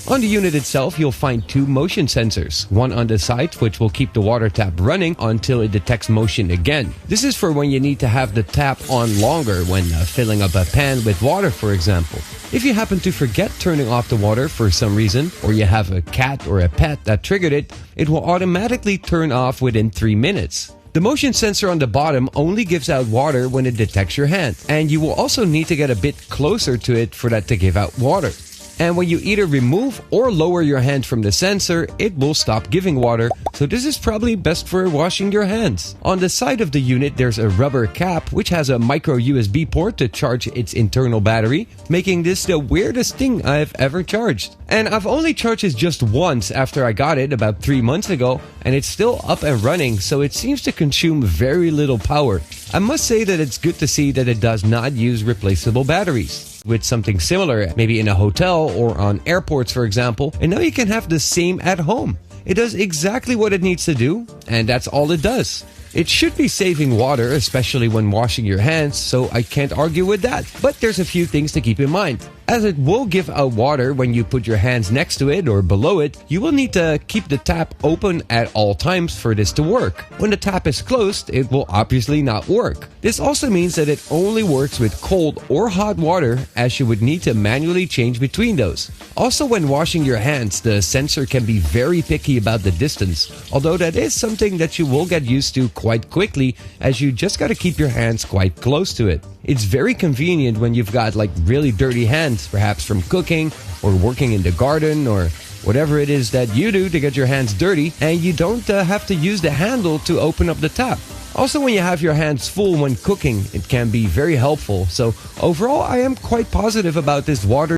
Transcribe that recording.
On the unit itself, you'll find two motion sensors, one on the side which will keep the water tap running until it detects motion again. This is for when you need to have the tap on longer when filling up a pan with water, for example. If you happen to forget turning off the water for some reason, or you have a cat or a pet that triggered it, it will automatically turn off within 3 minutes. The motion sensor on the bottom only gives out water when it detects your hand, and you will also need to get a bit closer to it for that to give out water. And when you either remove or lower your hand from the sensor, it will stop giving water, so this is probably best for washing your hands. On the side of the unit, there's a rubber cap which has a micro USB port to charge its internal battery, making this the weirdest thing I've ever charged. And I've only charged it just once after I got it about 3 months ago, and it's still up and running, so it seems to consume very little power. I must say that it's good to see that it does not use replaceable batteries. With something similar, maybe in a hotel or on airports, for example, and now you can have the same at home. It does exactly what it needs to do, and that's all it does. It should be saving water, especially when washing your hands, so I can't argue with that. But there's a few things to keep in mind. As it will give out water when you put your hands next to it or below it, you will need to keep the tap open at all times for this to work. When the tap is closed, it will obviously not work. This also means that it only works with cold or hot water, as you would need to manually change between those. Also, when washing your hands, the sensor can be very picky about the distance, although that is something that you will get used to quite quickly, as you just gotta keep your hands quite close to it. It's very convenient when you've got like really dirty hands, perhaps from cooking or working in the garden or whatever it is that you do to get your hands dirty, and you don't have to use the handle to open up the tap. Also, when you have your hands full when cooking, it can be very helpful. So overall, I am quite positive about this water